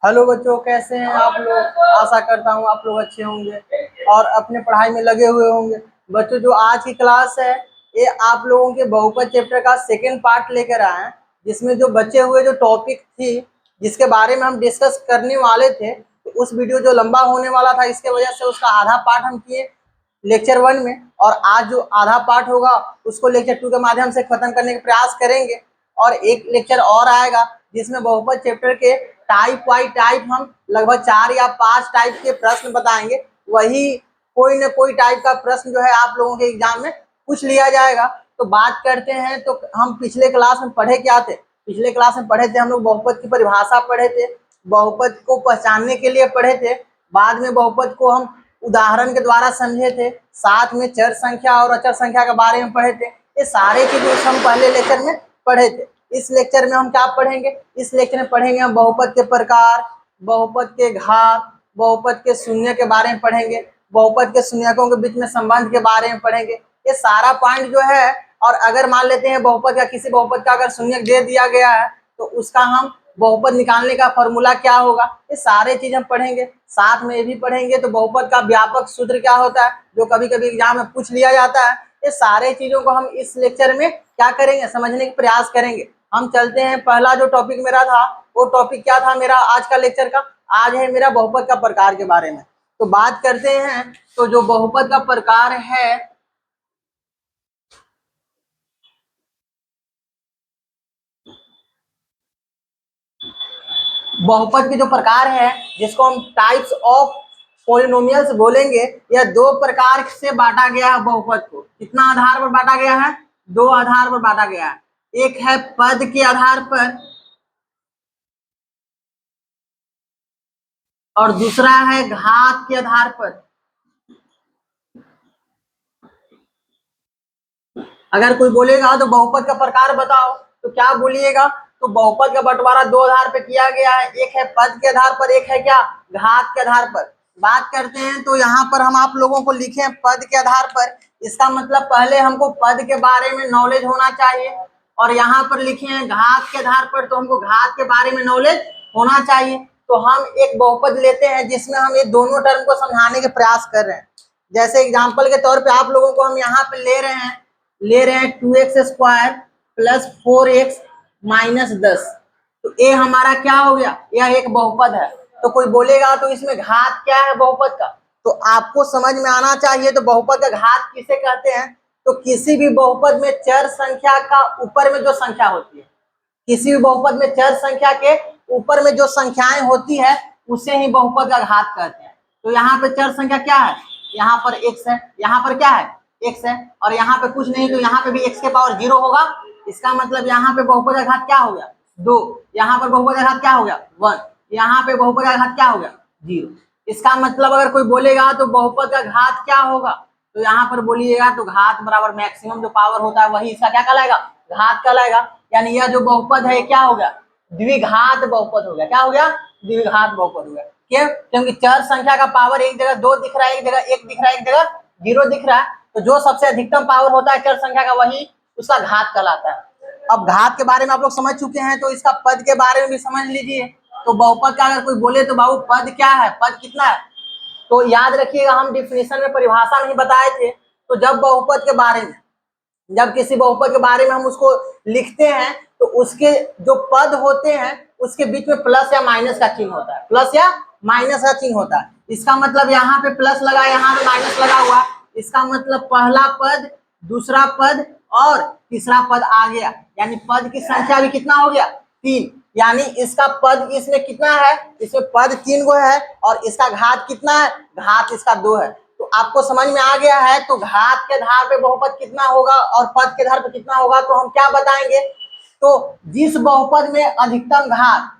Hello बच्चों, कैसे हैं आप लोग। आशा करता हूँ आप लोग अच्छे होंगे और अपने पढ़ाई में लगे हुए होंगे। बच्चों, जो आज की क्लास है ये आप लोगों के बहुपद चैप्टर का सेकंड पार्ट लेकर आए हैं, जिसमें जो बचे हुए जो टॉपिक थी जिसके बारे में हम डिस्कस करने वाले थे, तो उस वीडियो जो लंबा होने वाला था इसके वजह से उसका आधा पार्ट हम किए लेक्चर 1 में, और आज जो आधा पार्ट होगा उसको लेक्चर 2 के माध्यम से खत्म करने का प्रयास करेंगे। और एक लेक्चर और आएगा जिसमें बहुपद चैप्टर के टाइप वाई टाइप हम लगभग 4 या 5 टाइप के प्रश्न बताएंगे। वही कोई न कोई टाइप का प्रश्न जो है आप लोगों के एग्जाम में पूछ लिया जाएगा। तो बात करते हैं, तो हम पिछले क्लास में पढ़े क्या थे। पिछले क्लास में पढ़े थे हम लोग बहुपद की परिभाषा पढ़े थे, बहुपद को पहचानने के लिए पढ़े थे, बाद में बहुपद को हम उदाहरण के द्वारा समझे थे, साथ में चर संख्या और अचर संख्या के बारे में पढ़े थे। ये सारे चीजें हम पहले लेक्चर में पढ़े थे। इस लेक्चर में हम क्या पढ़ेंगे, इस लेक्चर में पढ़ेंगे हम बहुपद के प्रकार, बहुपद के घात, बहुपद के शून्य के बारे में पढ़ेंगे, बहुपद के शून्यकों के बीच में संबंध के बारे में पढ़ेंगे। ये सारा पॉइंट जो है, और अगर मान लेते हैं बहुपद का किसी बहुपद का अगर शून्य दे दिया गया है तो उसका हम बहुपद निकालने का फॉर्मूला क्या होगा, ये सारे चीज हम पढ़ेंगे। साथ में ये भी पढ़ेंगे तो बहुपद का व्यापक सूत्र क्या होता है, जो कभी कभी एग्जाम में पूछ लिया जाता है। ये सारे चीजों को हम इस लेक्चर में क्या करेंगे, समझने का प्रयास करेंगे। हम चलते हैं, पहला जो टॉपिक मेरा था वो टॉपिक क्या था मेरा आज का लेक्चर का, आज है मेरा बहुपद का प्रकार के बारे में। तो बात करते हैं, तो जो बहुपद का प्रकार है, बहुपद के जो प्रकार है जिसको हम टाइप्स ऑफ पॉलिनोमियल्स बोलेंगे, यह दो प्रकार से बांटा गया है बहुपद को। कितना आधार पर बांटा गया है, दो आधार पर बांटा गया है। एक है पद के आधार पर और दूसरा है घात के आधार पर। अगर कोई बोलेगा तो बहुपद का प्रकार बताओ तो क्या बोलिएगा, तो बहुपद का बंटवारा दो आधार पर किया गया है, एक है पद के आधार पर, एक है क्या, घात के आधार पर। बात करते हैं तो यहाँ पर हम आप लोगों को लिखे पद के आधार पर, इसका मतलब पहले हमको पद के बारे में नॉलेज होना चाहिए, और यहाँ पर लिखे हैं घात के आधार पर तो हमको घात के बारे में नॉलेज होना चाहिए। तो हम एक बहुपद लेते हैं जिसमें हम ये दोनों टर्म को समझाने के प्रयास कर रहे हैं। जैसे एग्जाम्पल के तौर पर आप लोगों को हम यहाँ पे ले रहे हैं 2x² प्लस 4x माइनस 10। तो ये हमारा क्या हो गया, यह एक बहुपद है। तो कोई बोलेगा तो इसमें घात क्या है बहुपद का, तो आपको समझ में आना चाहिए। तो बहुपद का घात किसे कहते हैं, तो किसी भी बहुपद में चर संख्या का ऊपर में जो संख्या होती है, किसी भी बहुपद में चर संख्या के ऊपर में जो संख्याएं होती है उसे ही बहुपद का घात कहते हैं। तो यहाँ पे चर संख्या क्या है, यहाँ पर x है, यहाँ पर क्या है x है, और यहाँ पे कुछ नहीं तो यहाँ पे भी x के पावर 0 होगा। इसका मतलब यहाँ पे बहुपद का घात क्या हो गया 2, यहाँ पर बहुपद का घात क्या हो गया 1, यहाँ पे बहुपद का घात क्या हो गया 0। इसका मतलब अगर कोई बोलेगा तो बहुपद का घात क्या होगा, तो यहाँ पर बोलिएगा तो घात बराबर मैक्सिमम जो पावर होता है वही इसका क्या कहलाएगा, घात कहलाएगा। यानी यह जो बहुपद है क्या हो गया, द्विघात बहुपद हो गया। क्या हो गया, द्विघात बहुपद हो गया। क्यों, क्योंकि चर संख्या का पावर एक जगह 2 दिख रहा है, एक जगह 1 दिख रहा है, एक जगह 0 दिख रहा है। तो जो सबसे अधिकतम पावर होता है चर संख्या का वही उसका घात कहलाता है। अब घात के बारे में आप लोग समझ चुके हैं, तो इसका पद के बारे में भी समझ लीजिए। तो बहुपद का अगर कोई बोले तो बाबू पद क्या है, पद कितना है, तो याद रखिएगा हम डिफिनेशन में परिभाषा नहीं बताए थे। तो जब बहुपद के बारे में, जब किसी बहुपद के बारे में हम उसको लिखते हैं तो उसके जो पद होते हैं उसके बीच में प्लस या माइनस का चिन्ह होता है, प्लस या माइनस का चिन्ह होता है। इसका मतलब यहाँ पे प्लस लगा, यहाँ पे माइनस लगा हुआ, इसका मतलब पहला पद, दूसरा पद और तीसरा पद आ गया, यानी पद की संख्या भी कितना हो गया 3। यानी इसका पद इसमें कितना है, इसमें पद 3 गो है और इसका घात कितना है, घात इसका 2 है। तो आपको समझ में आ गया है। तो घात के आधार पे बहुपद कितना होगा और पद के आधार पे कितना होगा, तो हम क्या बताएंगे, तो जिस बहुपद में अधिकतम घात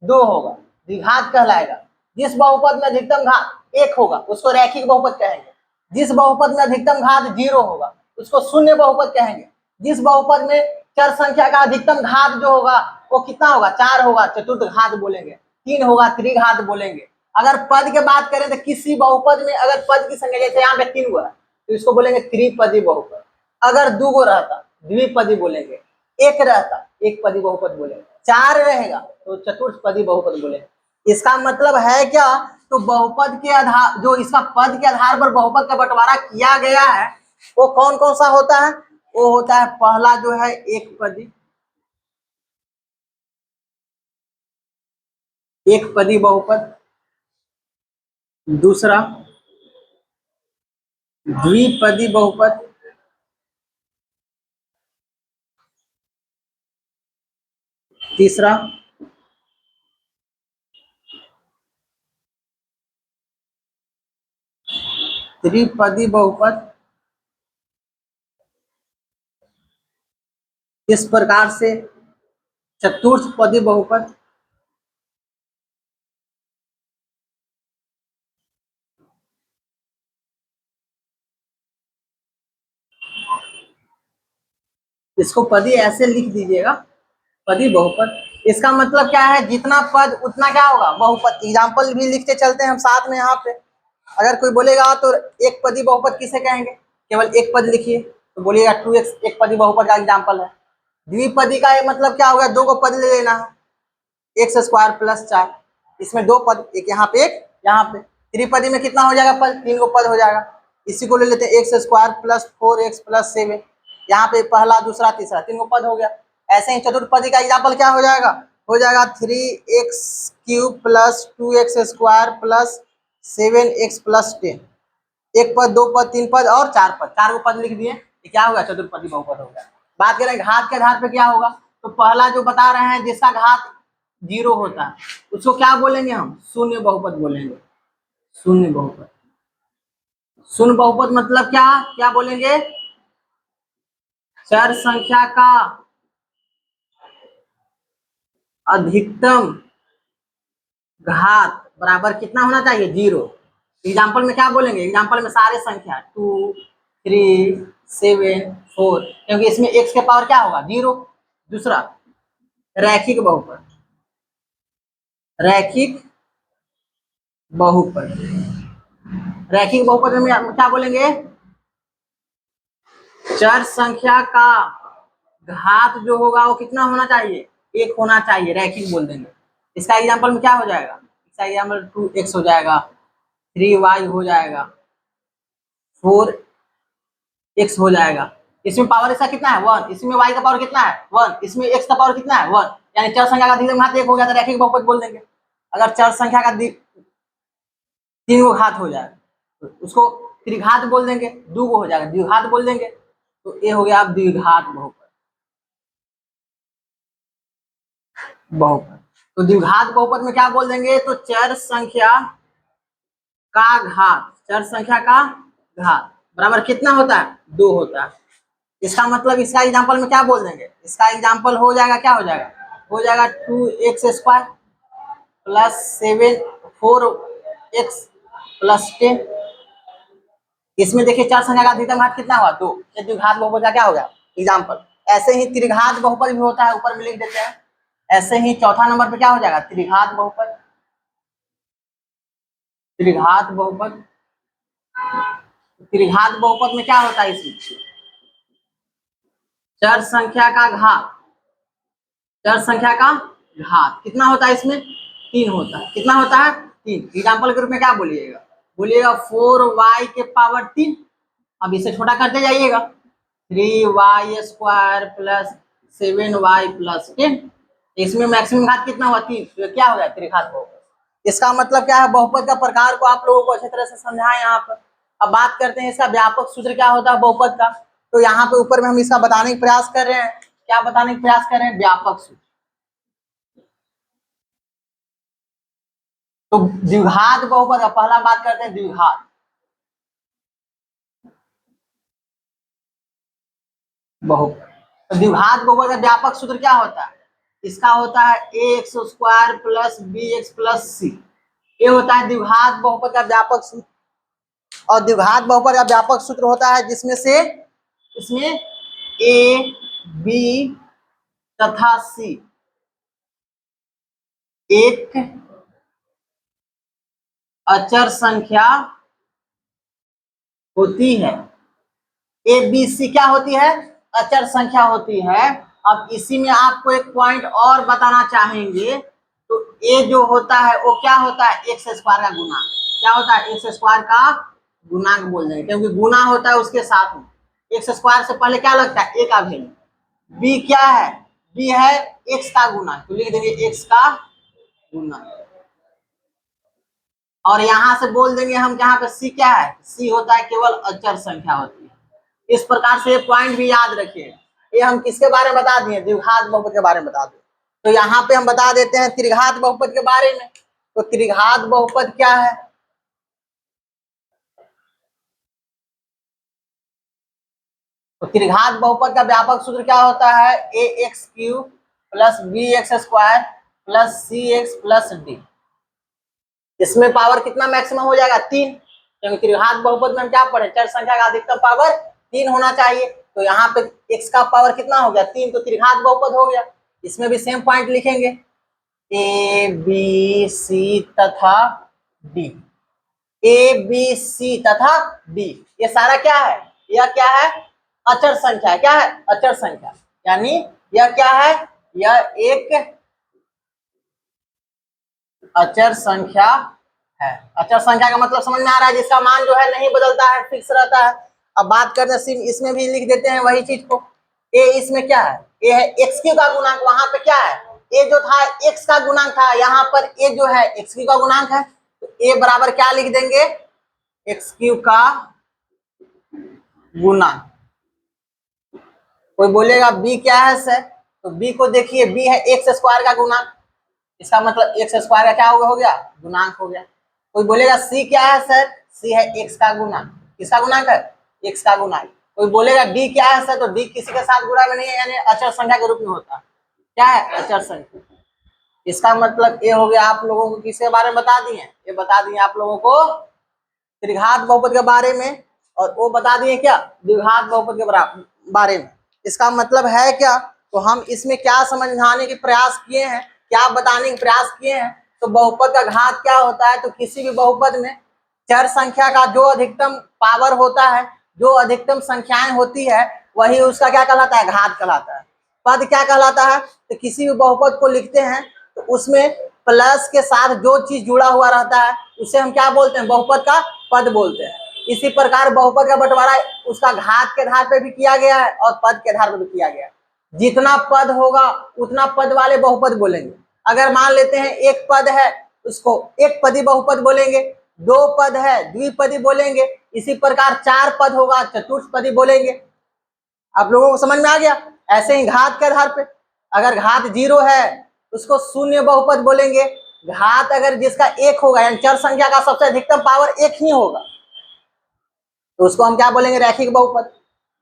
2 होगा द्विघात कहलाएगा, जिस बहुपद में अधिकतम घात 1 होगा उसको रैखिक बहुपद कहेंगे, जिस बहुपद में अधिकतम घात 0 होगा उसको शून्य बहुपद कहेंगे, जिस बहुपद में चर संख्या का अधिकतम घात जो होगा वो कितना होगा 4 होगा चतुर्थ घात बोलेंगे, 3 होगा त्रिघात बोलेंगे। अगर पद की बात करें तो किसी बहुपद में अगर पद की संख्या जैसे यहाँ पे 3 गो है तो इसको बोलेंगे त्रिपदी बहुपद। अगर 2 गो रहता द्विपदी बोलेंगे, 1 रहता एक पदी बहुपद बोलेंगे, 4 रहेगा तो चतुर्थपदी बहुपद बोलेंगे। इसका मतलब है क्या, तो बहुपद के आधार, जो इसका पद के आधार पर बहुपद का बंटवारा किया गया है वो कौन कौन सा होता है, वो होता है पहला जो है एक पदी, एक पदी बहुपद, दूसरा द्विपदी बहुपद, तीसरा त्रिपदी बहुपद। इस प्रकार से चतुर्थ पदी बहुपद, इसको पदी ऐसे लिख दीजिएगा, पदी बहुपद। इसका मतलब क्या है, जितना पद उतना क्या होगा बहुपद। एग्जाम्पल भी लिखते चलते हैं हम साथ में यहाँ पे। अगर कोई बोलेगा तो एक पदी बहुपद किसे कहेंगे, केवल एक पद लिखिए तो बोलिएगा 2x एक पदी बहुपद का एग्जाम्पल है। द्विपदी का ये मतलब क्या होगा, दो को पद ले लेना है, एक्स स्क्वायर प्लस 4, इसमें दो पद, एक यहाँ पे एक यहाँ पे। त्रिपदी में कितना हो जाएगा पद, 3 को पद हो जाएगा। इसी को ले लेते हैं x square plus 4x plus 7, यहाँ पे पहला दूसरा तीसरा 3 को पद हो गया। ऐसे ही चतुर्पदी का एग्जाम्पल क्या हो जाएगा 3x³ plus 2x square plus 7x plus 10। एक पद, दो पद, तीन पद और चार पद, चार को पद लिख दिए, ये क्या होगा चतुर्पदी बहुपद हो गया। बात करें घात के आधार पे क्या होगा, तो पहला जो बता रहे हैं जिसका घात 0 होता है उसको क्या बोलेंगे हम, शून्य बहुपद बोलेंगे। शून्य बहुपद, शून्य बहुपद मतलब क्या क्या बोलेंगे, चर संख्या का अधिकतम घात बराबर कितना होना चाहिए, 0। एग्जाम्पल में क्या बोलेंगे, एग्जाम्पल में सारे संख्या 2, 3, 7, 4, क्योंकि इसमें x के पावर क्या होगा 0। दूसरा रैखिक बहुपद, रैखिक बहुपद, रैखिक बहुपद में क्या बोलेंगे, चर संख्या का घात जो होगा वो कितना होना चाहिए, 1 होना चाहिए, रैखिक बोल देंगे। इसका एग्जाम्पल में क्या हो जाएगा, इसका एग्जाम्पल 2x हो जाएगा, 3y हो जाएगा, 4x हो जाएगा। इसमें पावर इसका कितना है 1, इसमें y का पावर कितना है 1, इसमें x का पावर कितना है 1, यानी चर संख्या का अधिकतम घात 1 हो गया तो रैखिक बहुपद बोल देंगे। अगर चर संख्या का 3 को घात हो जाए तो उसको त्रिघात बोल देंगे, 2 को हो जाएगा द्विघात बोल देंगे, तो ये हो गया अब द्विघात बहुपद। बहुपद तो द्विघात बहुपद में क्या बोल देंगे, तो चर संख्या का घात, चर संख्या का घात बराबर कितना होता है 2 होता है। इसका मतलब इसका एग्जाम्पल में क्या बोल देंगे, इसका एग्जाम्पल हो जाएगा क्या हो जाएगा 2x square plus 4x plus 10। इसमें देखिए चार संख्या का अधिकतम घात कितना हुआ 2, ये द्विघात बहुपद का क्या हो गया एग्जाम्पल। ऐसे ही त्रिघात बहुपद भी होता है, ऊपर में लिख देते हैं। ऐसे ही चौथा नंबर पे क्या हो जाएगा त्रिघात बहुपद, त्रिघात बहुपद। त्रिघात बहुपद में क्या होता है, इसमें चर संख्या का घात, चर संख्या का घात कितना होता है, इसमें 3 होता है। कितना होता है 3। एग्जाम्पल के रूप में क्या बोलिएगा, बोलिएगा 4y के पावर 3। अब इसे छोटा करते जाइएगा, 3y square plus 7y plus 10। इसमें मैक्सिमम घात कितना हुआ 3, तो क्या हो गया त्रिघात बहुपद। इसका मतलब क्या है, बहुपद का प्रकार को आप लोगों को अच्छी तरह से समझाएं यहाँ पर। अब बात करते हैं इसका व्यापक सूत्र क्या होता है बहुपद का। तो यहाँ पे ऊपर में हम इसका बताने का प्रयास कर रहे हैं, क्या बताने का प्रयास कर रहे हैं, व्यापक सूत्र। तो द्विघात बहुपद का पहला बात करते हैं द्विघात बहुपद। तो द्विघात बहुपद का व्यापक सूत्र क्या होता है, इसका होता है ax square plus bx plus c। ये होता है द्विघात बहुपद का व्यापक सूत्र। और द्विघात बहुपद का व्यापक सूत्र होता है जिसमें से इसमें a b तथा c एक अचर संख्या होती है। ए बी सी क्या होती है, अचर संख्या होती है। अब इसी में आपको एक पॉइंट और बताना चाहेंगे तो ए जो होता है वो क्या होता है, एक्स स्क्वायर का गुना। क्या होता है, एक्स स्क्वायर का गुणांक बोल देंगे, क्योंकि गुना होता है उसके साथ में। एक्स स्क्वायर से पहले क्या लगता है, ए का वैल्यू। बी क्या है, बी है एक्स का गुना, तो लिख देंगे एक्स का गुना। और यहां से बोल देंगे हम, यहाँ पे सी क्या है, सी होता है केवल अचर संख्या होती है। इस प्रकार से पॉइंट भी याद रखिए। ये हम किसके बारे में बता दिए, द्विघात बहुपद के बारे में बता दिए। तो यहाँ पे हम बता देते हैं त्रिघात बहुपद के बारे में। तो त्रिघात बहुपद क्या है, तो त्रिघात बहुपद का व्यापक सूत्र क्या होता है, a x cube plus b x square plus c x plus d. इसमें पावर कितना मैक्सिमम हो जाएगा, 3, क्योंकि त्रिघात बहुपद में हम क्या पढ़े, चर संख्या का अधिकतम पावर 3 होना चाहिए। तो यहाँ पे x का पावर कितना हो गया, 3, तो त्रिघात बहुपद हो गया। इसमें भी सेम पॉइंट लिखेंगे, ए बी सी तथा डी, ए बी सी तथा डी। ये सारा क्या है, यह क्या है, अचर संख्या है। क्या है, अचर संख्या, यानी यह क्या है, यह एक अचर संख्या है। अचर संख्या का मतलब समझ में आ रहा है, जिसका मान जो है नहीं बदलता है, फिक्स रहता है। अब बात करते हैं, इसमें भी लिख देते हैं वही चीज को। ए इसमें क्या है, ए है एक्स क्यू का गुणांक, वहां पे क्या है, ए जो था एक्स का गुणांक था, यहाँ पर ए जो है एक्स क्यू का गुणांक है। तो ए बराबर क्या लिख देंगे, एक्स क्यू का गुणांक। कोई बोलेगा बी क्या है सर, तो बी को देखिए, बी है एक्स स्क्वायर का गुणांक, इसका मतलब एक्स स्क्वायर का क्या हो गया, गुणांक हो गया। कोई बोलेगा सी क्या है सर, सी है एक्स का गुणांक, किसका गुणांक है, एक्स का गुणांक। कोई बोलेगा डी क्या है सर, तो डी किसी के साथ गुणा में नहीं है, यानी अचर संख्या के रूप में होता है। क्या है, अचर संख्या। इसका मतलब ये हो गया, आप लोगों को किसके बारे में बता दिए, ये बता दिए आप लोगों को त्रिघात बहुपद के बारे में, और वो बता दिए क्या, द्विघात बहुपद के बारे में। इसका मतलब है क्या, तो हम इसमें क्या समझाने के प्रयास किए हैं, क्या बताने के प्रयास किए हैं, तो बहुपद का घात क्या होता है, तो किसी भी बहुपद में चर संख्या का जो अधिकतम पावर होता है, जो अधिकतम संख्याएं होती है, वही उसका क्या कहलाता है, घात कहलाता है। पद क्या कहलाता है, तो किसी भी बहुपद को लिखते हैं तो उसमें प्लस के साथ जो चीज जुड़ा हुआ रहता है उसे हम क्या बोलते हैं, बहुपद का पद बोलते हैं। इसी प्रकार बहुपद का बंटवारा उसका घात के आधार पर भी किया गया है और पद के आधार पर भी किया गया है। जितना पद होगा उतना पद वाले बहुपद बोलेंगे। अगर मान लेते हैं एक पद है, उसको एक पदी बहुपद बोलेंगे, दो पद है द्विपदी बोलेंगे, इसी प्रकार चार पद होगा चतुष्पदी बोलेंगे। आप लोगों को समझ में आ गया। ऐसे ही घात के आधार पे, अगर घात 0 है उसको शून्य बहुपद बोलेंगे। घात अगर जिसका 1 होगा, यानी चर संख्या का सबसे अधिकतम पावर 1 ही होगा, तो उसको हम क्या बोलेंगे, रैखिक बहुपद।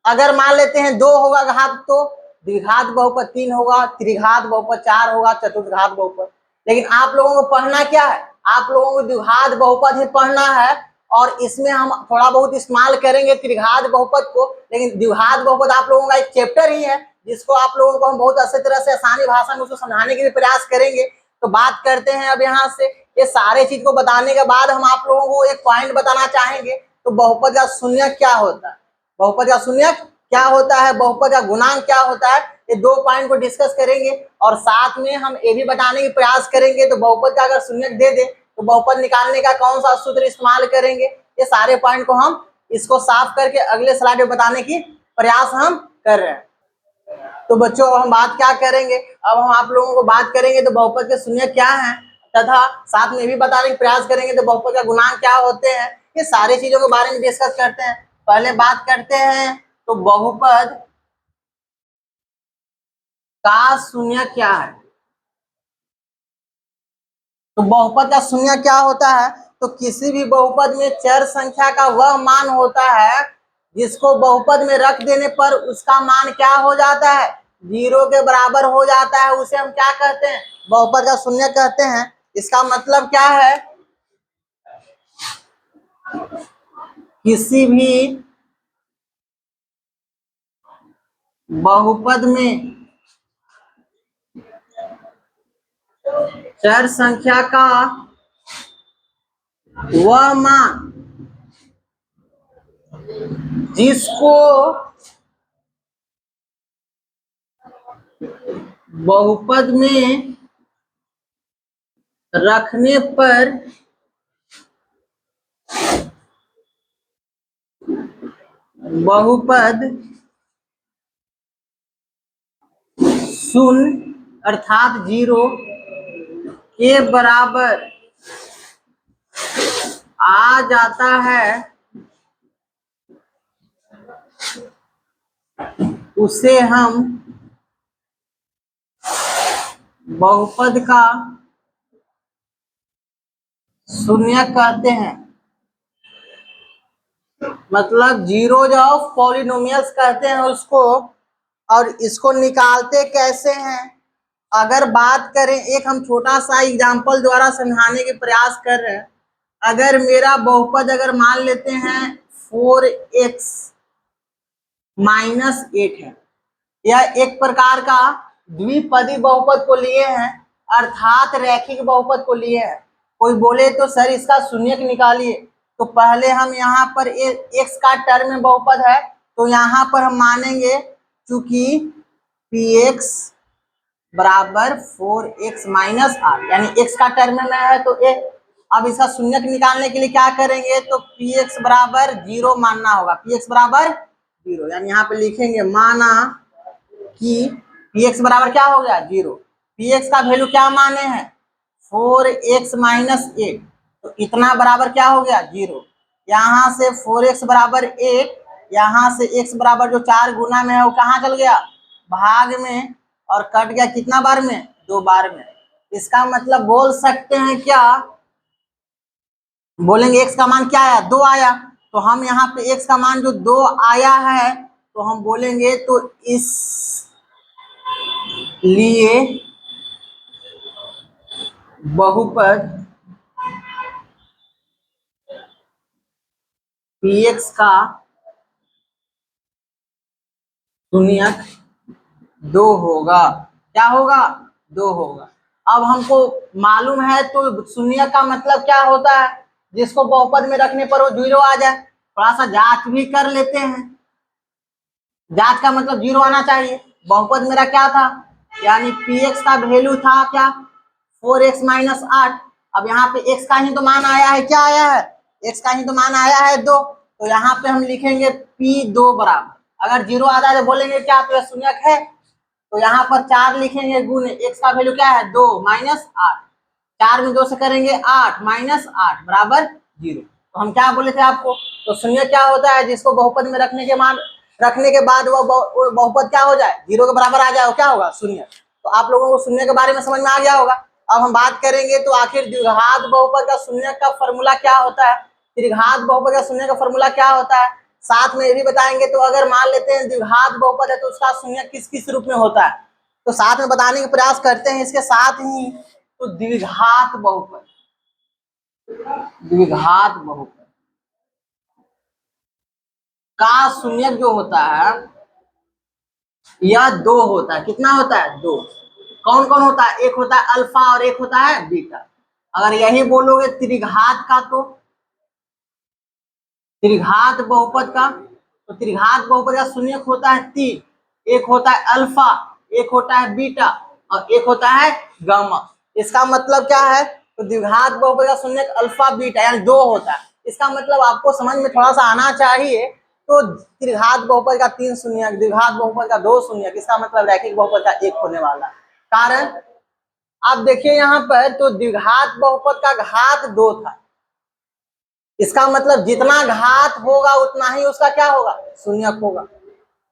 अगर मान लेते हैं 2 होगा घात, तो द्विघात बहुपद 3 होगा, त्रिघात बहुपद 4 होगा, चतुर्घात बहुपद। लेकिन आप लोगों को पढ़ना क्या है, आप लोगों को द्विघात बहुपद ही पढ़ना है, और इसमें हम थोड़ा बहुत इस्तेमाल करेंगे त्रिघात बहुपद को। लेकिन द्विघात बहुपद आप लोगों का एक चैप्टर ही है, जिसको आप लोगों को हम बहुत अच्छी तरह से आसानी भाषा में उसको समझाने के भी प्रयास करेंगे। तो बात करते हैं अब यहाँ से, ये सारे चीज को बताने के बाद हम आप लोगों को एक पॉइंट बताना चाहेंगे, तो बहुपद का शून्यक क्या होता है, बहुपद का शून्यक क्या होता है, बहुपद का गुणांक क्या होता है, ये 2 पॉइंट को डिस्कस करेंगे। और साथ में हम ये भी बताने की प्रयास करेंगे, तो बहुपद का अगर शून्यक दे दे तो बहुपद निकालने का कौन सा सूत्र इस्तेमाल करेंगे। ये सारे पॉइंट को हम इसको साफ करके अगले स्लाइड में बताने की प्रयास हम कर रहे हैं। तो बच्चों हम बात क्या करेंगे, अब हम आप लोगों को बात करेंगे तो बहुपद के शून्यक क्या है, तथा साथ में भी बताने का प्रयास करेंगे तो बहुपद का गुणांक क्या होते हैं। ये सारी चीजों के बारे में डिस्कस करते हैं। पहले बात करते हैं तो बहुपद का शून्यक क्या है। तो बहुपद का शून्यक क्या होता है, तो किसी भी बहुपद में चर संख्या का वह मान होता है जिसको बहुपद में रख देने पर उसका मान क्या हो जाता है, 0 के बराबर हो जाता है, उसे हम क्या कहते हैं, बहुपद का शून्यक कहते हैं। इसका मतलब क्या है, किसी भी बहुपद में चर संख्या का वह मान जिसको बहुपद में रखने पर बहुपद शून्य अर्थात 0 के बराबर आ जाता है, उसे हम बहुपद का शून्य कहते हैं। मतलब जीरोज ऑफ पॉलिनोमियल्स कहते हैं उसको। और इसको निकालते कैसे हैं, अगर बात करें, एक हम छोटा सा एग्जांपल द्वारा समझाने के प्रयास कर रहे हैं। अगर मेरा बहुपद अगर मान लेते हैं 4x माइनस 8 है, यह एक प्रकार का द्विपदी बहुपद को लिए हैं, अर्थात रैखिक बहुपद को लिए हैं। कोई बोले तो सर इसका शून्यक निकालिए, तो पहले हम यहाँ पर x का टर्म में बहुपद है, तो यहाँ पर हम मानेंगे चूंकि px बराबर 4x माइनस 8 यानी x का टर्म में है तो a। अब इसका शून्यक निकालने के लिए क्या करेंगे, तो px बराबर 0 मानना होगा। px बराबर 0 यानी यहाँ पे लिखेंगे माना कि px बराबर क्या हो गया 0। px का वैल्यू क्या माने हैं 4x माइनस 8, तो इतना बराबर क्या हो गया 0। यहाँ से 4x बराबर 8, यहाँ से x बराबर जो 4 गुना में है वो कहाँ चल गया भाग में, और कट गया कितना बार में 2 बार में। इसका मतलब बोल सकते हैं क्या, बोलेंगे x का मान क्या आया 2 आया, तो हम यहाँ पे x का मान जो 2 आया है तो हम बोलेंगे तो इस लिए बहुपद px का शून्यक 2 होगा। क्या होगा 2 होगा। अब हमको मालूम है तो शून्य का मतलब क्या होता है, जिसको बहुपद में रखने पर वो 0 आ जाए। थोड़ा सा जांच भी कर लेते हैं, जांच का मतलब 0 आना चाहिए। बहुपद मेरा क्या था, यानी px का वैल्यू था क्या 4x माइनस 8। अब यहाँ पे x का ही तो मान आया है, क्या आया है x का ही तो मान आया है 2, तो यहाँ पे हम लिखेंगे p2 बराबर, अगर 0 आ जाए तो बोलेंगे क्या तो शून्यक है, तो यहाँ पर 4 लिखेंगे गुण x का वैल्यू क्या है 2 माइनस 8, 4 में 2 से करेंगे 8 माइनस 8 बराबर 0। तो हम क्या बोले थे आपको, तो शून्य क्या होता है जिसको बहुपद में रखने के बाद वो बहुपद क्या हो जाए 0 के बराबर आ जाए, वो क्या होगा शून्य। तो आप लोगों को शून्य के बारे में समझ में आ गया होगा। अब हम बात करेंगे तो आखिर द्विघात बहुपद का शून्य का फॉर्मूला क्या होता है, त्रिघात बहुपद का शून्य का फॉर्मूला क्या होता है, साथ में ये भी बताएंगे। तो अगर मान लेते हैं द्विघात बहुपद है तो उसका शून्य किस किस रूप में होता है, तो साथ में बताने का प्रयास करते हैं। इसके साथ ही तो द्विघात बहुपद, द्विघात बहुपद का शून्यक जो होता है यह 2 होता है। कितना होता है 2। कौन कौन होता है, एक होता है अल्फा और एक होता है बीटा। अगर यही बोलोगे त्रिघात का, तो त्रिघात बहुपद का, तो त्रिघात बहुपद का शून्यक होता है 3, एक होता है अल्फा, एक होता है बीटा और एक होता है गामा। इसका मतलब क्या है, तो द्विघात बहुपद का शून्यक अल्फा बीटा यानी 2 होता है। इसका मतलब आपको समझ में थोड़ा सा आना चाहिए। तो त्रिघात बहुपद का 3 शून्यक, द्विघात बहुपद का 2 शून्यक, इसका मतलब रैखिक बहुपद का 1 होने वाला। कारण आप देखिए यहाँ पर, तो द्विघात बहुपद का घात 2 था, इसका मतलब जितना घात होगा उतना ही उसका क्या होगा शून्यक होगा।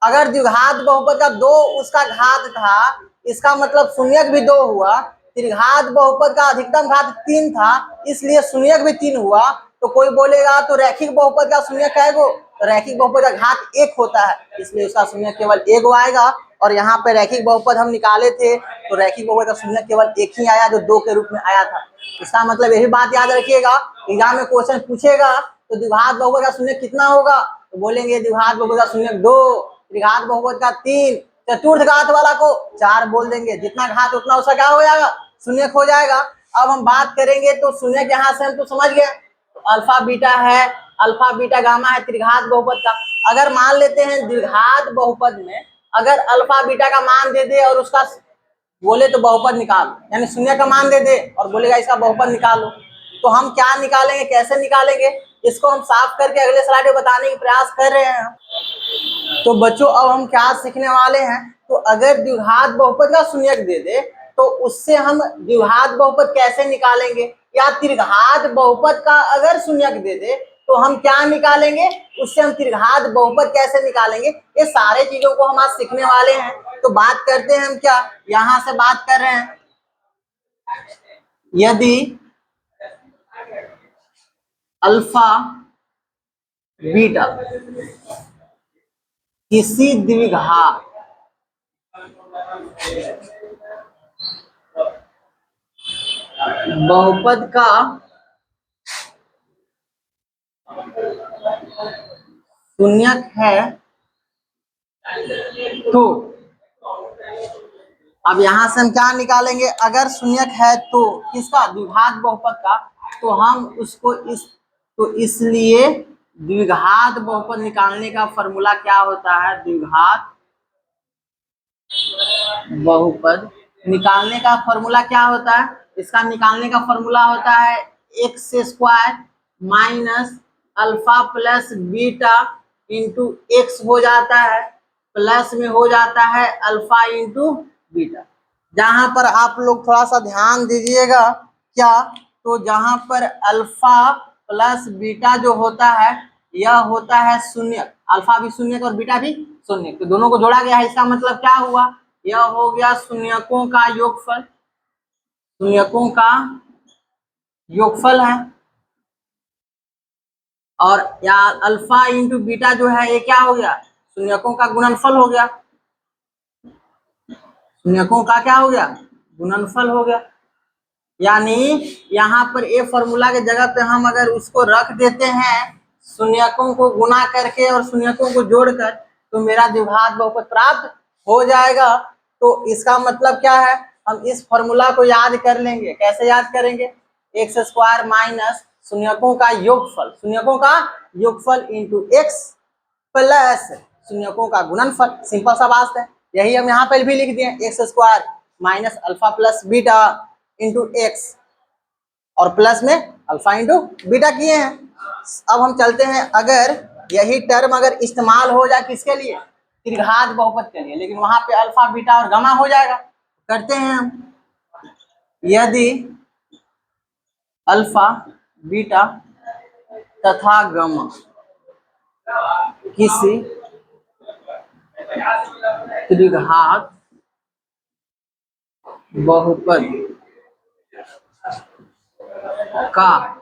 अगर द्विघात बहुपद का 2 उसका घात था, इसका मतलब शून्यक भी 2 हुआ। त्रिघात बहुपद का अधिकतम घात 3 था, इसलिए शून्यक भी 3 हुआ। तो कोई बोलेगा तो रैखिक बहुपद का शून्यक है गो, तो रैखिक बहुपद का घात 1 होता है, इसलिए उसका शून्यक केवल 1 गो आएगा। और यहाँ पे रैखिक बहुपद हम निकाले थे, तो रैखिक बहुपद का शून्यक केवल 1 ही आया जो 2 के रूप में आया था। इसका मतलब यही बात याद रखिएगा, एग्जाम में क्वेश्चन पूछेगा तो द्विघात बहुपद का शून्यक कितना होगा, तो बोलेंगे द्विघात बहुपद का शून्यक 2, त्रिघात बहुपद का 3, चतुर्थ घात वाला को 4 बोल देंगे। जितना घात उतना उसका क्या हो जाएगा शून्यक हो जाएगा। अब हम बात करेंगे तो शून्यक यहाँ से हम तो समझ गए, तो अल्फा बीटा है, अल्फा बीटा गामा है त्रिघात बहुपद का। अगर मान लेते हैं द्विघात बहुपद में अगर अल्फा बीटा का मान दे दे और उसका बोले तो बहुपद निकालो, यानी शून्य का मान दे दे और बोलेगा इसका बहुपद निकालो। तो हम क्या निकालेंगे, कैसे निकालेंगे, इसको हम साफ करके अगले स्लाइड में बताने की प्रयास कर रहे हैं। तो बच्चों अब हम क्या सीखने वाले हैं, तो अगर द्विघात बहुपद का शून्यक दे दे तो उससे हम द्विघात बहुपद कैसे निकालेंगे, या त्रिघात बहुपद का अगर शून्यक दे दे तो हम क्या निकालेंगे, उससे हम त्रिघात बहुपद कैसे निकालेंगे, ये सारे चीजों को हम आज सीखने वाले हैं। तो बात करते हैं हम क्या, यहां से बात कर रहे हैं, यदि अल्फा बीटा किसी द्विघात बहुपद का शून्यक है तो अब यहां से हम क्या निकालेंगे, अगर शून्यक है तो किसका, द्विघात बहुपद का, तो हम उसको तो इसलिए द्विघात बहुपद निकालने का फॉर्मूला क्या होता है, द्विघात बहुपद निकालने का फॉर्मूला क्या होता है, इसका निकालने का फॉर्मूला होता है x square minus alpha plus beta into x हो जाता है, प्लस में हो जाता है अल्फा इंटू बीटा। जहां पर आप लोग थोड़ा सा ध्यान दीजिएगा क्या, तो जहां पर अल्फा प्लस बीटा जो होता है यह होता है शून्य, अल्फा भी शून्य और बीटा भी शून्य, तो दोनों को जोड़ा गया है, इसका मतलब क्या हुआ, यह हो गया शून्यकों का योगफल, शून्यकों का योगफल है। और या अल्फा इंटू बीटा जो है ये क्या हो गया, शून्यकों का गुणनफल हो गया, शून्यकों का क्या हो गया, गुणनफल हो गया। यानी यहाँ पर ए फॉर्मूला के जगह पे हम अगर उसको रख देते हैं शून्यकों को गुना करके और शून्यकों को जोड़कर, तो मेरा द्विघात बहुपद प्राप्त हो जाएगा। तो इसका मतलब क्या है, हम इस फॉर्मूला को याद कर लेंगे, कैसे याद करेंगे, एक्स स्क्वायर माइनस शून्यकों का योगफल, शून्यकों का योगफल इंटू एक्स प्लस शून्यकों का गुणनफल, सिंपल सा बात है। यही हम यहाँ पर भी लिख दिए, x square minus alpha plus beta into x और प्लस में अल्फा इंटू बीटा किए हैं। अब हम चलते हैं, अगर यही टर्म अगर इस्तेमाल हो जाए किसके लिए, त्रिघात बहुपद के लिए, लेकिन वहां पे अल्फा बीटा और गामा हो जाएगा। करते हैं हम, यदि अल्फा बीटा तथा गामा किसी त्रिघात बहुपद का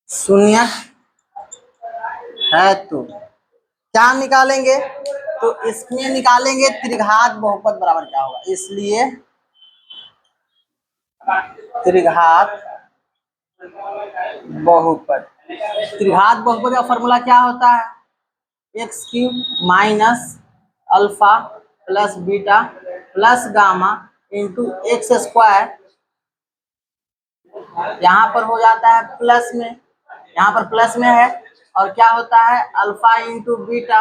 शून्यक है तो क्या निकालेंगे, तो इसमें निकालेंगे त्रिघात बहुपद बराबर क्या होगा, इसलिए त्रिघात बहुपद, त्रिघात बहुपद का फॉर्मूला क्या होता है, x cube minus alpha plus beta plus gamma into x square, यहाँ पर हो जाता है प्लस में, यहाँ पर प्लस में है, और क्या होता है alpha into beta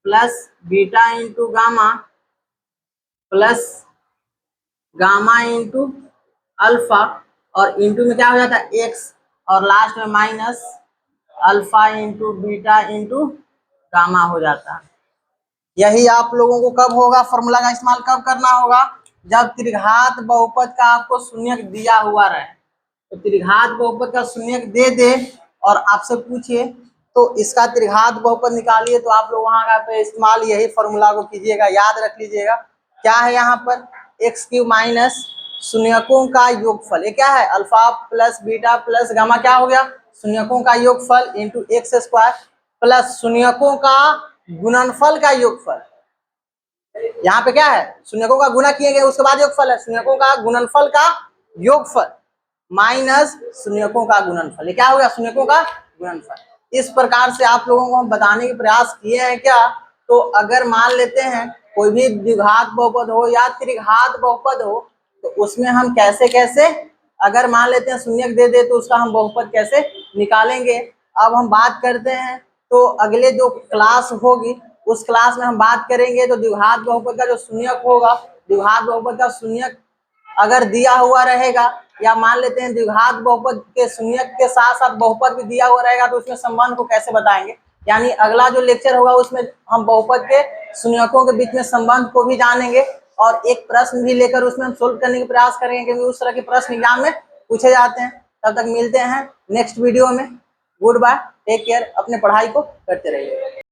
plus beta into gamma plus gamma into alpha, और इंटू में क्या हो जाता है एक्स, और लास्ट में minus alpha into beta into gamma हो जाता है। यही आप लोगों को कब होगा, फॉर्मूला का इस्तेमाल कब करना होगा, जब त्रिघात बहुपद का आपको शून्यक दिया हुआ रहे। तो त्रिघात बहुपद का शून्यक दे दे और आपसे पूछिए तो इसका त्रिघात बहुपद निकालिए, तो आप लोग वहां का पे इस्तेमाल यही फॉर्मूला को कीजिएगा, याद रख लीजिएगा। क्या है यहाँ पर, एक्स क्यूब माइनस शून्यकों का योगफल, ये क्या है alpha plus beta plus gamma, क्या हो गया शून्यकों का योगफल इंटू एक्स स्क्वायर प्लस शून्यकों का गुणनफल का योगफल। यहाँ पे क्या है, शून्यकों का गुना किए गए उसके बाद योगफल है, शून्यकों का गुणनफल का योगफल माइनस शून्यकों का गुणनफल, ये क्या हो गया शून्यकों का गुणनफल। इस प्रकार से आप लोगों को हम बताने के प्रयास किए हैं क्या, तो अगर मान लेते हैं कोई भी द्विघात बहुपद हो या त्रिघात बहुपद हो, तो उसमें हम कैसे कैसे, अगर मान लेते हैं शून्यक दे दे तो उसका हम बहुपद कैसे निकालेंगे। अब हम बात करते हैं, तो अगले जो क्लास होगी उस क्लास में हम बात करेंगे। तो द्विघात बहुपद का जो शून्यक होगा, द्विघात बहुपद का शून्यक अगर दिया हुआ रहेगा, या मान लेते हैं द्विघात बहुपद के शून्यक के साथ साथ बहुपद भी दिया हुआ रहेगा, तो उसमें संबंध को कैसे बताएंगे। यानी अगला जो लेक्चर होगा उसमें हम बहुपद के शून्यकों के बीच में संबंध को भी जानेंगे, और एक प्रश्न भी लेकर उसमें हम सोल्व करने का प्रयास करेंगे, क्योंकि उस तरह के प्रश्न एग्जाम में पूछे जाते हैं। तब तक मिलते हैं नेक्स्ट वीडियो में। गुड बाय, टेक केयर, अपने पढ़ाई को करते रहिए।